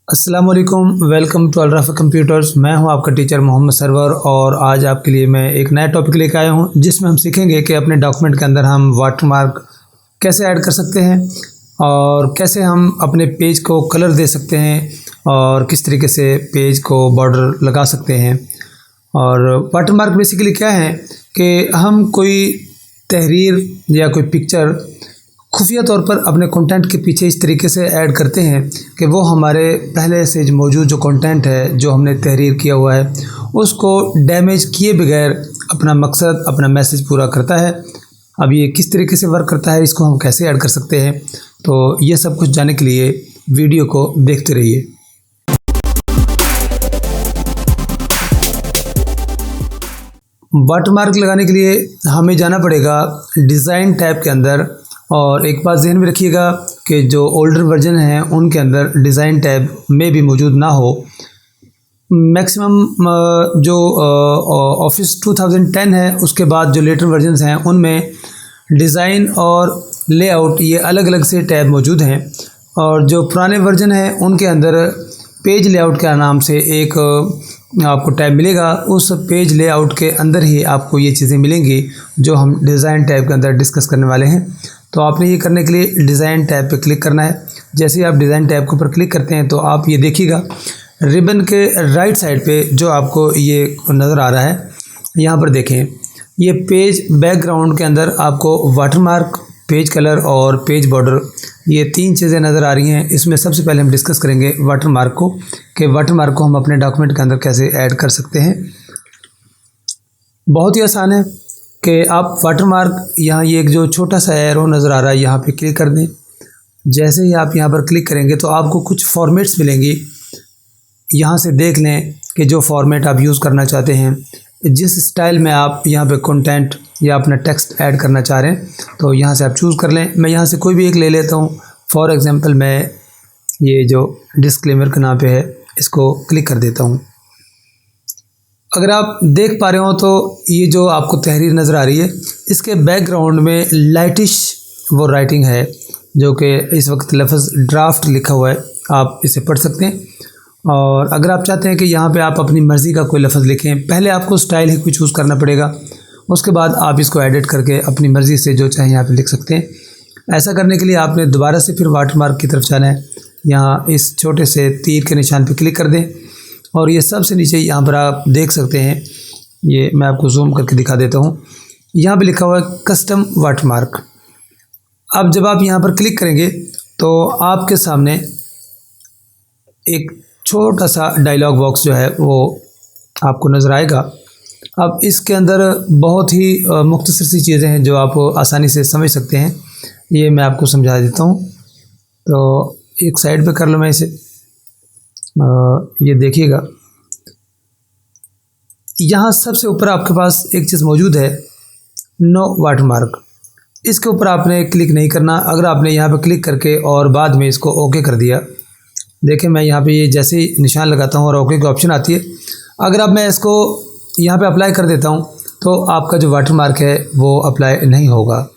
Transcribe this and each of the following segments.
अस्सलाम वालेकुम, welcome to अलराफा computers. मैं हूं आपका टीचर मोहम्मद सरवर और आज आपके लिए मैं एक नया टॉपिक लेकर आया हूं जिसमें हम सीखेंगे कि अपने डॉक्यूमेंट के अंदर हम वाटरमार्क कैसे ऐड कर सकते हैं और कैसे हम अपने पेज को कलर दे सकते हैं और किस तरीके से पेज को बॉर्डर लगा सकते हैं। और वाटरमार्क बेसिकली क्या है कि हम कोई तहरीर या कोई पिक्चर खुफिया तौर पर अपने कंटेंट के पीछे इस तरीके से ऐड करते हैं कि वो हमारे पहले से जो मौजूद जो कंटेंट है, जो हमने तहरीर किया हुआ है, उसको डैमेज किए बगैर अपना मकसद, अपना मैसेज पूरा करता है। अब ये किस तरीके से वर्क करता है, इसको हम कैसे ऐड कर सकते हैं, तो ये सब कुछ जानने के लिए वीडियो को देखते रहिए। वाटरमार्क लगाने के लिए हमें जाना पड़ेगा डिज़ाइन टैब के अंदर। और एक बात जहन में रखिएगा कि जो ओल्डर वर्जन हैं उनके अंदर डिज़ाइन टैब में भी मौजूद ना हो। मैक्सिमम जो ऑफिस 2010 है उसके बाद जो लेटर वर्जन्स हैं उनमें डिज़ाइन और लेआउट ये अलग अलग से टैब मौजूद हैं। और जो पुराने वर्जन हैं उनके अंदर पेज लेआउट के नाम से एक आपको टैब मिलेगा। उस पेज लेआउट के अंदर ही आपको ये चीज़ें मिलेंगी जो हम डिज़ाइन टैब के अंदर डिस्कस करने वाले हैं। तो आपने ये करने के लिए डिज़ाइन टैब पे क्लिक करना है। जैसे ही आप डिज़ाइन टैब के ऊपर क्लिक करते हैं तो आप ये देखिएगा रिबन के राइट साइड पे जो आपको ये नज़र आ रहा है, यहाँ पर देखें ये पेज बैकग्राउंड के अंदर आपको वाटरमार्क, पेज कलर और पेज बॉर्डर, ये तीन चीज़ें नज़र आ रही हैं। इसमें सबसे पहले हम डिस्कस करेंगे वाटरमार्क को कि वाटरमार्क को हम अपने डॉक्यूमेंट के अंदर कैसे ऐड कर सकते हैं। बहुत ही आसान है कि आप वाटरमार्क, यहाँ ये एक जो छोटा सा एरो नज़र आ रहा है यहाँ पे क्लिक कर दें। जैसे ही आप यहाँ पर क्लिक करेंगे तो आपको कुछ फॉर्मेट्स मिलेंगी। यहाँ से देख लें कि जो फॉर्मेट आप यूज़ करना चाहते हैं, जिस स्टाइल में आप यहाँ पे कंटेंट या अपना टेक्स्ट ऐड करना चाह रहे हैं, तो यहाँ से आप चूज़ कर लें। मैं यहाँ से कोई भी एक ले लेता हूँ। फॉर एग्ज़ाम्पल मैं ये जो डिस्क्लेमर के नाम पे है इसको क्लिक कर देता हूँ। अगर आप देख पा रहे हो तो ये जो आपको तहरीर नज़र आ रही है, इसके बैकग्राउंड में लाइटिश वो राइटिंग है जो कि इस वक्त लफ्ज़ ड्राफ्ट लिखा हुआ है, आप इसे पढ़ सकते हैं। और अगर आप चाहते हैं कि यहाँ पे आप अपनी मर्ज़ी का कोई लफ्ज़ लिखें, पहले आपको स्टाइल ही कोई चूज़ करना पड़ेगा, उसके बाद आप इसको एडिट करके अपनी मर्ज़ी से जो चाहे यहाँ पे लिख सकते हैं। ऐसा करने के लिए आपने दोबारा से फिर वाटरमार्क की तरफ जाना है। यहाँ इस छोटे से तीर के निशान पर क्लिक कर दें और ये सबसे नीचे यहाँ पर आप देख सकते हैं, ये मैं आपको जूम करके दिखा देता हूँ। यहाँ पे लिखा हुआ है कस्टम वाटरमार्क। अब जब आप यहाँ पर क्लिक करेंगे तो आपके सामने एक छोटा सा डायलॉग बॉक्स जो है वो आपको नज़र आएगा। अब इसके अंदर बहुत ही मुख्तसर सी चीज़ें हैं जो आप आसानी से समझ सकते हैं। ये मैं आपको समझा देता हूँ। तो एक साइड पे कर लो मैं इसे। ये देखिएगा यहाँ सबसे ऊपर आपके पास एक चीज़ मौजूद है, नो वाटरमार्क। इसके ऊपर आपने क्लिक नहीं करना। अगर आपने यहाँ पे क्लिक करके और बाद में इसको ओके कर दिया, देखें मैं यहाँ पे ये जैसे ही निशान लगाता हूँ और ओके की ऑप्शन आती है, अगर अब मैं इसको यहाँ पे अप्लाई कर देता हूँ तो आपका जो वाटरमार्क है वो अप्लाई नहीं होगा।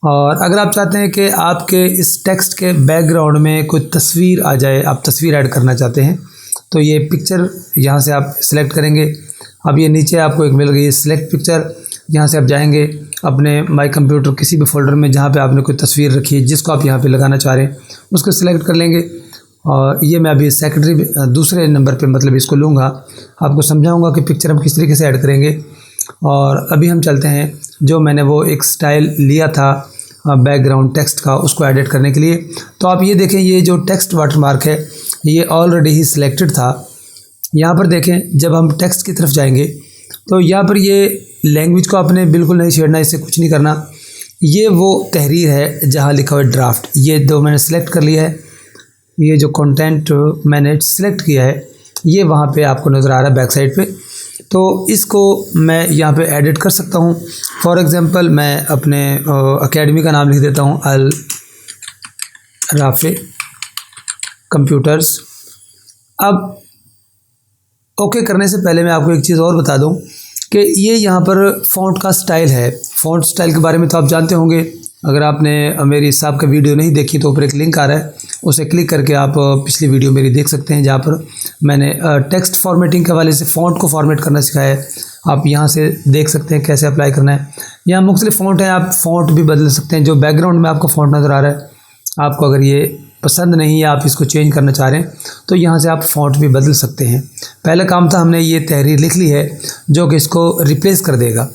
और अगर आप चाहते हैं कि आपके इस टेक्स्ट के बैकग्राउंड में कोई तस्वीर आ जाए, आप तस्वीर ऐड करना चाहते हैं, तो ये पिक्चर यहाँ से आप सिलेक्ट करेंगे। अब ये नीचे आपको एक मिल गई है सिलेक्ट पिक्चर। यहाँ से आप जाएंगे अपने माई कंप्यूटर किसी भी फोल्डर में जहाँ पे आपने कोई तस्वीर रखी है जिसको आप यहाँ पे लगाना चाह रहे हैं, उसको सिलेक्ट कर लेंगे। और ये मैं अभी सेकेंडरी दूसरे नंबर पे मतलब इसको लूँगा, आपको समझाऊँगा कि पिक्चर हम किस तरीके से ऐड करेंगे। और अभी हम चलते हैं, जो मैंने वो एक स्टाइल लिया था बैकग्राउंड टेक्स्ट का, उसको एडिट करने के लिए। तो आप ये देखें, ये जो टेक्स्ट वाटरमार्क है ये ऑलरेडी ही सिलेक्टेड था। यहाँ पर देखें, जब हम टेक्स्ट की तरफ जाएंगे तो यहाँ पर ये लैंग्वेज को आपने बिल्कुल नहीं छेड़ना, इससे कुछ नहीं करना। ये वो तहरीर है जहाँ लिखा हुआ है ड्राफ्ट, ये दो मैंने सेलेक्ट कर लिया है। ये जो कंटेंट मैंने सेलेक्ट किया है ये वहाँ पे आपको नज़र आ रहा है बैक साइड पे। तो इसको मैं यहाँ पे एडिट कर सकता हूँ। फॉर एग्ज़ाम्पल मैं अपने एकेडमी का नाम लिख देता हूँ, अल राफे कंप्यूटर्स। अब ओके करने से पहले मैं आपको एक चीज़ और बता दूँ कि ये यहाँ पर फ़ॉन्ट का स्टाइल है। फ़ॉन्ट स्टाइल के बारे में तो आप जानते होंगे, अगर आपने मेरी हिसाब का वीडियो नहीं देखी तो ऊपर एक लिंक आ रहा है, उसे क्लिक करके आप पिछली वीडियो मेरी देख सकते हैं, जहाँ पर मैंने टेक्स्ट फॉर्मेटिंग के हवाले से फ़ॉन्ट को फॉर्मेट करना सिखाया है। आप यहाँ से देख सकते हैं कैसे अप्लाई करना है। यहाँ मुख्तलिफ फ़ॉन्ट हैं, आप फ़ॉन्ट भी बदल सकते हैं। जो बैकग्राउंड में आपको फ़ॉन्ट नज़र आ रहा है, आपको अगर ये पसंद नहीं है, आप इसको चेंज करना चाह रहे हैं, तो यहाँ से आप फ़ॉन्ट भी बदल सकते हैं। पहला काम था, हमने ये तहरीर लिख ली है जो कि इसको रिप्लेस कर देगा।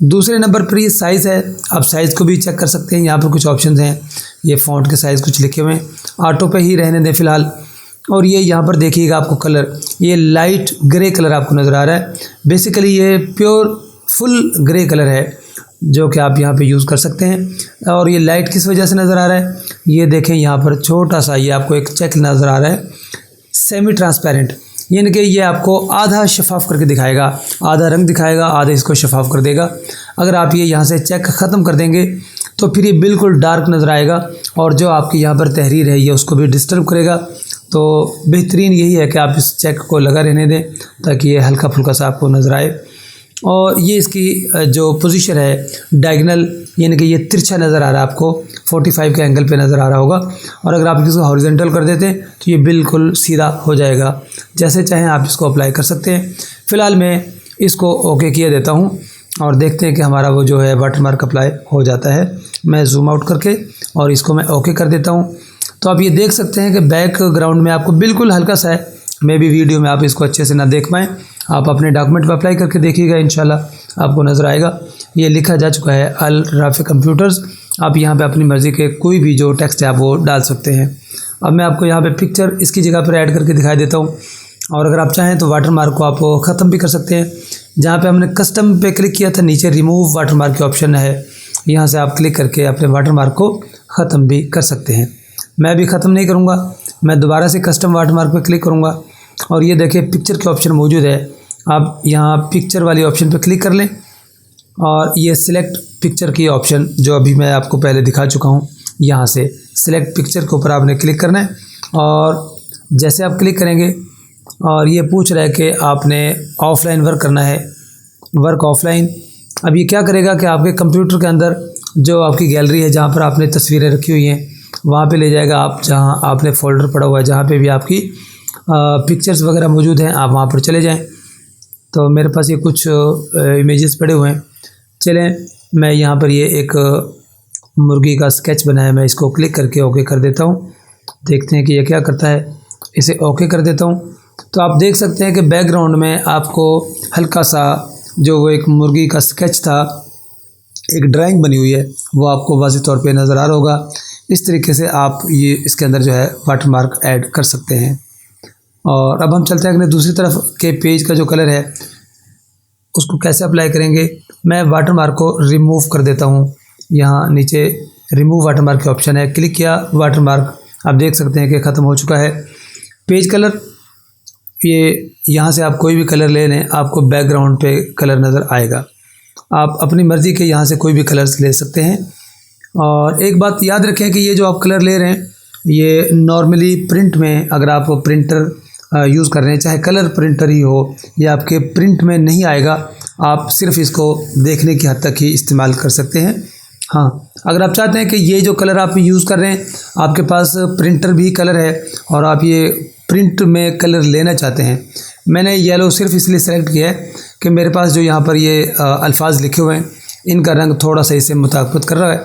दूसरे नंबर पर ये साइज़ है, आप साइज़ को भी चेक कर सकते हैं। यहाँ पर कुछ ऑप्शंस हैं, ये फ़ॉन्ट के साइज़ कुछ लिखे हुए हैं, ऑटो पे ही रहने दें फ़िलहाल। और ये यहाँ पर देखिएगा आपको कलर, ये लाइट ग्रे कलर आपको नज़र आ रहा है। बेसिकली ये प्योर फुल ग्रे कलर है जो कि आप यहाँ पे यूज़ कर सकते हैं। और ये लाइट किस वजह से नज़र आ रहा है, ये देखें यहाँ पर छोटा सा ये आपको एक चेक नज़र आ रहा है, सेमी ट्रांसपेरेंट, यानी कि ये आपको आधा शफाफ करके दिखाएगा, आधा रंग दिखाएगा, आधा इसको शफाफ कर देगा। अगर आप ये यहाँ से चेक ख़त्म कर देंगे तो फिर ये बिल्कुल डार्क नज़र आएगा और जो आपकी यहाँ पर तहरीर है ये उसको भी डिस्टर्ब करेगा। तो बेहतरीन यही है कि आप इस चेक को लगा रहने दें ताकि ये हल्का फुल्का सा आपको नज़र आए। और ये इसकी जो पोजीशन है डायगोनल, यानी कि ये तिरछा नज़र आ रहा है आपको, 45 के एंगल पे नज़र आ रहा होगा। और अगर आप इसको हॉरिजॉन्टल कर देते हैं तो ये बिल्कुल सीधा हो जाएगा। जैसे चाहें आप इसको अप्लाई कर सकते हैं। फ़िलहाल मैं इसको ओके किया देता हूँ और देखते हैं कि हमारा वो जो है वाटरमार्क अप्लाई हो जाता है। मैं जूम आउट करके और इसको मैं ओके कर देता हूँ। तो आप ये देख सकते हैं कि बैकग्राउंड में आपको बिल्कुल हल्का सा है, मे भी वीडियो में आप इसको अच्छे से ना देख पाएँ। आप अपने डॉक्यूमेंट पर अप्लाई करके देखिएगा, इंशाल्लाह आपको नज़र आएगा। ये लिखा जा चुका है अल राफी कंप्यूटर्स। आप यहाँ पे अपनी मर्ज़ी के कोई भी जो टेक्स्ट है आप वो डाल सकते हैं। अब मैं आपको यहाँ पे पिक्चर इसकी जगह पर ऐड करके दिखाई देता हूँ। और अगर आप चाहें तो वाटरमार्क को आप ख़त्म भी कर सकते हैं। जहाँ पे हमने कस्टम पे क्लिक किया था, नीचे रिमूव वाटरमार्क की ऑप्शन है, यहाँ से आप क्लिक करके अपने वाटरमार्क को ख़त्म भी कर सकते हैं। मैं भी ख़त्म नहीं करूँगा, मैं दोबारा से कस्टम वाटरमार्क पे क्लिक करूँगा और ये देखिए पिक्चर की ऑप्शन मौजूद है। आप यहाँ पिक्चर वाली ऑप्शन पे क्लिक कर लें और ये सिलेक्ट पिक्चर की ऑप्शन जो अभी मैं आपको पहले दिखा चुका हूँ, यहाँ से सिलेक्ट पिक्चर के ऊपर आपने क्लिक करना है। और जैसे आप क्लिक करेंगे और ये पूछ रहा है कि आपने ऑफ़लाइन वर्क करना है, वर्क ऑफ़लाइन। अब ये क्या करेगा कि आपके कंप्यूटर के अंदर जो आपकी गैलरी है, जहाँ पर आपने तस्वीरें रखी हुई हैं, वहाँ पे ले जाएगा। आप जहाँ आपने फ़ोल्डर पड़ा हुआ है, जहाँ पे भी आपकी पिक्चर्स वगैरह मौजूद हैं, आप वहाँ पर चले जाएं। तो मेरे पास ये कुछ इमेजेस पड़े हुए हैं। चलें, मैं यहाँ पर ये एक मुर्गी का स्केच बनाया, मैं इसको क्लिक करके ओके कर देता हूँ। देखते हैं कि ये क्या करता है। इसे ओके कर देता हूँ तो आप देख सकते हैं कि बैकग्राउंड में आपको हल्का सा जो वो एक मुर्गी का स्केच था, एक ड्राइंग बनी हुई है, वो आपको वाज़ेह तौर पे नज़र आ रहा होगा। इस तरीके से आप ये इसके अंदर जो है वाटरमार्क ऐड कर सकते हैं। और अब हम चलते हैं अगले दूसरी तरफ के पेज का जो कलर है उसको कैसे अप्लाई करेंगे। मैं वाटरमार्क को रिमूव कर देता हूँ। यहाँ नीचे रिमूव वाटरमार्क की ऑप्शन है, क्लिक किया, वाटरमार्क आप देख सकते हैं कि ख़त्म हो चुका है। पेज कलर, ये यहाँ से आप कोई भी कलर ले लें, आपको बैकग्राउंड पे कलर नज़र आएगा। आप अपनी मर्ज़ी के यहाँ से कोई भी कलर्स ले सकते हैं। और एक बात याद रखें कि ये जो आप कलर ले रहे हैं ये नॉर्मली प्रिंट में, अगर आप प्रिंटर यूज़ कर रहे हैं, चाहे कलर प्रिंटर ही हो, ये आपके प्रिंट में नहीं आएगा। आप सिर्फ इसको देखने की हद तक ही इस्तेमाल कर सकते हैं। हाँ, अगर आप चाहते हैं कि ये जो कलर आप यूज़ कर रहे हैं, आपके पास प्रिंटर भी कलर है और आप ये प्रिंट में कलर लेना चाहते हैं, मैंने येलो सिर्फ इसलिए सेलेक्ट किया है कि मेरे पास जो यहाँ पर ये अल्फाज लिखे हुए हैं इनका रंग थोड़ा सा इससे मुताबिक कर रहा है।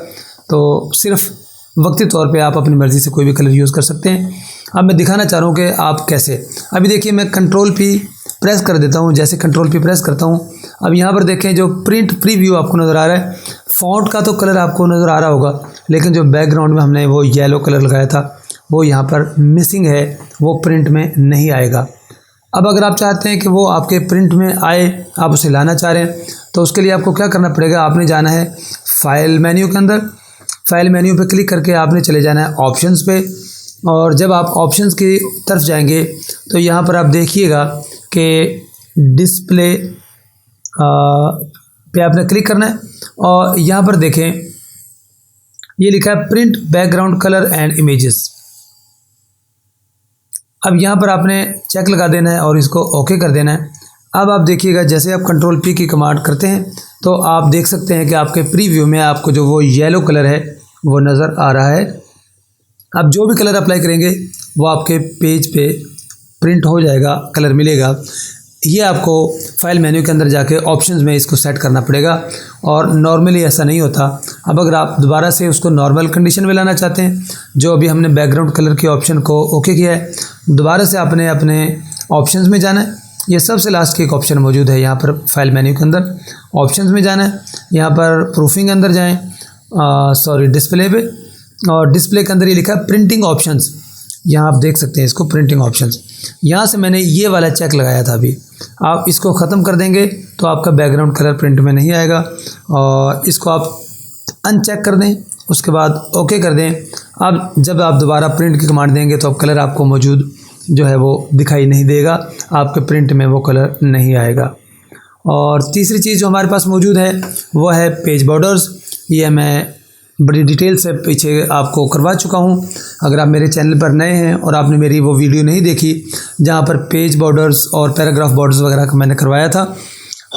तो सिर्फ वक्ती तौर पे आप अपनी मर्ज़ी से कोई भी कलर यूज़ कर सकते हैं। अब मैं दिखाना चाह रहा हूँ कि आप कैसे। अभी देखिए मैं कंट्रोल पी प्रेस कर देता हूँ। जैसे कंट्रोल पी प्रेस करता हूँ, अब यहाँ पर देखें जो प्रिंट प्रीव्यू आपको नज़र आ रहा है, फ़ॉन्ट का तो कलर आपको नज़र आ रहा होगा, लेकिन जो बैकग्राउंड में हमने वो येलो कलर लगाया था वो यहाँ पर मिसिंग है, वो प्रिंट में नहीं आएगा। अब अगर आप चाहते हैं कि वो आपके प्रिंट में आए, आप उसे लाना चाह रहे हैं, तो उसके लिए आपको क्या करना पड़ेगा, आपने जाना है फाइल मेन्यू के अंदर, फाइल मेन्यू पे क्लिक करके आपने चले जाना है ऑप्शंस पे। और जब आप ऑप्शंस की तरफ जाएंगे तो यहाँ पर आप देखिएगा कि डिस्प्ले पे आपने क्लिक करना है और यहाँ पर देखें ये लिखा है print background colour and images. अब यहाँ पर आपने चेक लगा देना है और इसको ओके कर देना है। अब आप देखिएगा जैसे आप कंट्रोल पी की कमांड करते हैं तो आप देख सकते हैं कि आपके प्रीव्यू में आपको जो वो येलो कलर है वो नज़र आ रहा है। आप जो भी कलर अप्लाई करेंगे वो आपके पेज पे प्रिंट हो जाएगा, कलर मिलेगा। ये आपको फाइल मेन्यू के अंदर जाके ऑप्शंस में इसको सेट करना पड़ेगा और नॉर्मली ऐसा नहीं होता। अब अगर आप दोबारा से उसको नॉर्मल कंडीशन में लाना चाहते हैं, जो अभी हमने बैकग्राउंड कलर के ऑप्शन को ओके किया है, दोबारा से आपने अपने ऑप्शंस में जाना है। ये सबसे लास्ट की एक ऑप्शन मौजूद है यहाँ पर फाइल मेन्यू के अंदर, ऑप्शंस में जाना है। यहाँ पर प्रूफिंग अंदर जाएँ, डिस्प्ले पे, और डिस्प्ले के अंदर ये लिखा है प्रिंटिंग ऑप्शंस। यहाँ आप देख सकते हैं इसको, प्रिंटिंग ऑप्शंस। यहाँ से मैंने ये वाला चेक लगाया था अभी। आप इसको ख़त्म कर देंगे तो आपका बैकग्राउंड कलर प्रिंट में नहीं आएगा, और इसको आप अनचेक कर दें, उसके बाद ओके कर दें। अब जब आप दोबारा प्रिंट की कमांड देंगे तो अब कलर आपको मौजूद जो है वो दिखाई नहीं देगा, आपके प्रिंट में वो कलर नहीं आएगा। और तीसरी चीज़ जो हमारे पास मौजूद है वो है पेज बॉर्डर्स। ये मैं बड़ी डिटेल से पीछे आपको करवा चुका हूँ। अगर आप मेरे चैनल पर नए हैं और आपने मेरी वो वीडियो नहीं देखी जहाँ पर पेज बॉर्डर्स और पैराग्राफ बॉर्डर्स वगैरह का मैंने करवाया था,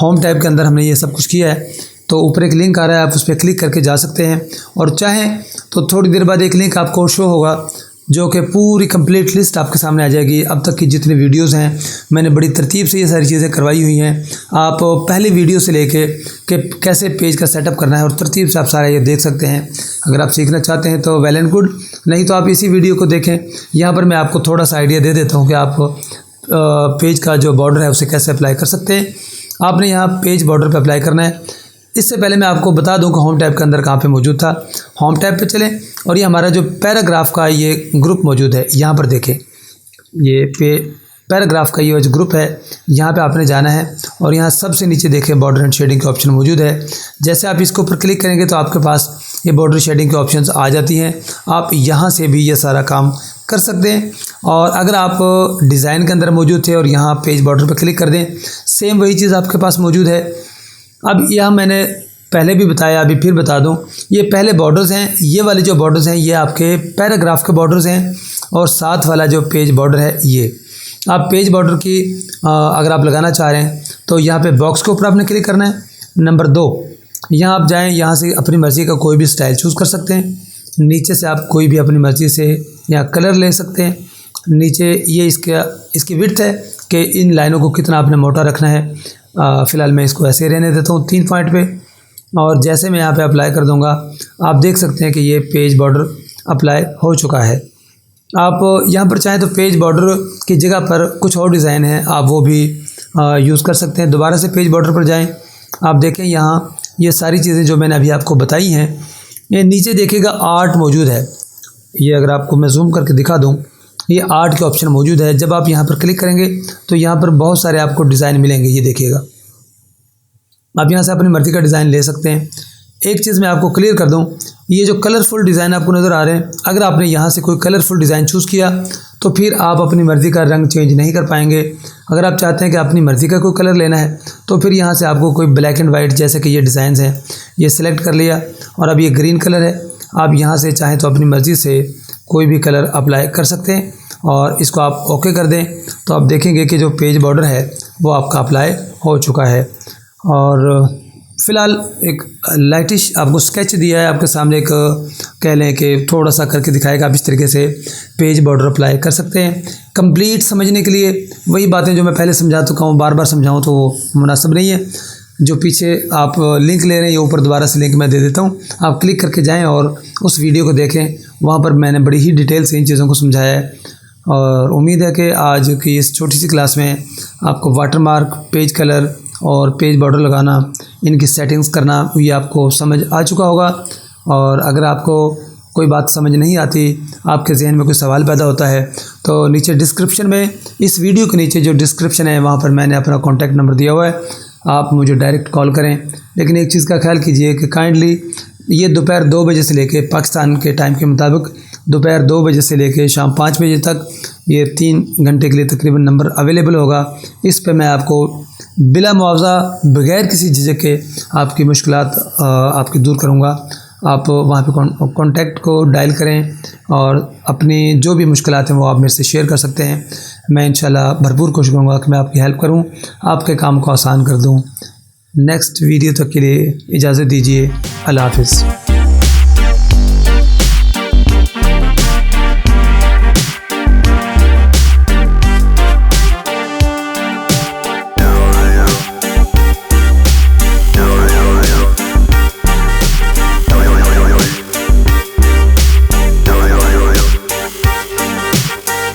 होम टैब के अंदर हमने ये सब कुछ किया है। तो ऊपर एक लिंक आ रहा है, आप उस पर क्लिक करके जा सकते हैं, और चाहें तो थोड़ी देर बाद एक लिंक आपको शो होगा जो कि पूरी कंप्लीट लिस्ट आपके सामने आ जाएगी। अब तक की जितनी वीडियोस हैं मैंने बड़ी तरतीब से ये सारी चीज़ें करवाई हुई हैं। आप पहली वीडियो से लेके कि कैसे पेज का सेटअप करना है और तरतीब से आप सारा ये देख सकते हैं। अगर आप सीखना चाहते हैं तो वेल एंड गुड, नहीं तो आप इसी वीडियो को देखें। यहाँ पर मैं आपको थोड़ा सा आइडिया दे देता हूँ कि आप पेज का जो बॉर्डर है उसे कैसे अप्लाई कर सकते हैं। आपने यहाँ पेज बॉर्डर पर अप्लाई करना है। इससे पहले मैं आपको बता दूं कि होम टैब के अंदर कहाँ पे मौजूद था। होम टैब पे चलें और ये हमारा जो पैराग्राफ का ये ग्रुप मौजूद है, यहाँ पर देखें, ये पैराग्राफ का ये जो ग्रुप है, यहाँ पे आपने जाना है और यहाँ सबसे नीचे देखें बॉर्डर एंड शेडिंग के ऑप्शन मौजूद है। जैसे आप इसके ऊपर क्लिक करेंगे तो आपके पास ये बॉर्डर शेडिंग के ऑप्शंस आ जाती हैं। आप यहाँ से भी ये सारा काम कर सकते हैं। और अगर आप डिज़ाइन के अंदर मौजूद थे और यहाँ पेज बॉर्डर पर क्लिक कर दें, सेम वही चीज़ आपके पास मौजूद है। अब यह मैंने पहले भी बताया, अभी फिर बता दूं, ये पहले बॉर्डर्स हैं। ये वाले जो बॉर्डर्स हैं ये आपके पैराग्राफ के बॉर्डर्स हैं, और साथ वाला जो पेज बॉर्डर है ये आप पेज बॉर्डर की अगर आप लगाना चाह रहे हैं तो यहाँ पे बॉक्स के ऊपर आपने क्लिक करना है। नंबर 2, यहाँ आप जाएँ, यहाँ से अपनी मर्ज़ी का कोई भी स्टाइल चूज़ कर सकते हैं। नीचे से आप कोई भी अपनी मर्ज़ी से यहाँ कलर ले सकते हैं। नीचे ये इसकी विड्थ है कि इन लाइनों को कितना आपने मोटा रखना है। फ़िलहाल मैं इसको ऐसे रहने देता हूँ 3 पॉइंट पे, और जैसे मैं यहाँ पे अप्लाई कर दूँगा आप देख सकते हैं कि ये पेज बॉर्डर अप्लाई हो चुका है। आप यहाँ पर चाहें तो पेज बॉर्डर की जगह पर कुछ और डिज़ाइन है, आप वो भी यूज़ कर सकते हैं। दोबारा से पेज बॉर्डर पर जाएं, आप देखें यहाँ ये सारी चीज़ें जो मैंने अभी आपको बताई हैं, ये नीचे देखिएगा आर्ट मौजूद है। ये अगर आपको मैं जूम करके दिखा दूँ, ये आर्ट के ऑप्शन मौजूद है। जब आप यहाँ पर क्लिक करेंगे तो यहाँ पर बहुत सारे आपको डिज़ाइन मिलेंगे। ये देखिएगा, आप यहाँ से अपनी मर्ज़ी का डिज़ाइन ले सकते हैं। एक चीज़ मैं आपको क्लियर कर दूं, ये जो कलरफुल डिज़ाइन आपको नज़र आ रहे हैं, अगर आपने यहाँ से कोई कलरफुल डिज़ाइन चूज़ किया तो फिर आप अपनी मर्ज़ी का रंग चेंज नहीं कर पाएंगे। अगर आप चाहते हैं कि अपनी मर्ज़ी का कोई कलर लेना है तो फिर यहाँ से आपको कोई ब्लैक एंड वाइट जैसे कि ये डिज़ाइन हैं ये सिलेक्ट कर लिया, और अब ये ग्रीन कलर है। आप यहाँ से चाहें तो अपनी मर्ज़ी से कोई भी कलर अप्लाई कर सकते हैं, और इसको आप ओके कर दें तो आप देखेंगे कि जो पेज बॉर्डर है वो आपका अप्लाई हो चुका है। और फ़िलहाल एक लाइटिश आपको स्केच दिया है आपके सामने, एक कह लें कि थोड़ा सा करके दिखाएगा। आप इस तरीके से पेज बॉर्डर अप्लाई कर सकते हैं। कंप्लीट समझने के लिए वही बातें जो मैं पहले समझा चुका हूँ, बार बार समझाऊँ तो वो मुनासिब नहीं है। जो पीछे आप लिंक ले रहे हैं, ये ऊपर दोबारा से लिंक मैं दे देता हूँ, आप क्लिक करके जाएँ और उस वीडियो को देखें। वहाँ पर मैंने बड़ी ही डिटेल से इन चीज़ों को समझाया है, और उम्मीद है कि आज की इस छोटी सी क्लास में आपको वाटरमार्क, पेज कलर और पेज बॉर्डर लगाना, इनकी सेटिंग्स करना, ये आपको समझ आ चुका होगा। और अगर आपको कोई बात समझ नहीं आती, आपके जहन में कोई सवाल पैदा होता है, तो नीचे डिस्क्रिप्शन में, इस वीडियो के नीचे जो डिस्क्रिप्शन है वहाँ पर मैंने अपना कॉन्टैक्ट नंबर दिया हुआ है, आप मुझे डायरेक्ट कॉल करें। लेकिन एक चीज़ का ख्याल कीजिए कि काइंडली ये दोपहर 2 बजे से लेके, पाकिस्तान के टाइम के मुताबिक दोपहर 2 बजे से लेके शाम 5 बजे तक ये 3 घंटे के लिए तकरीबन नंबर अवेलेबल होगा। इस पे मैं आपको बिला मुआवजा, बग़ैर किसी झिझक के आपकी मुश्किलात आपकी दूर करूँगा। आप वहाँ पे कॉन्टैक्ट को डायल करें और अपनी जो भी मुश्किलात हैं वो आप मेरे से शेयर कर सकते हैं। मैं इंशाल्लाह भरपूर कोशिश करूँगा कि मैं आपकी हेल्प करूँ, आपके काम को आसान कर दूँ। नेक्स्ट वीडियो तक के लिए इजाज़त दीजिए। अल्लाह हाफ़िज़।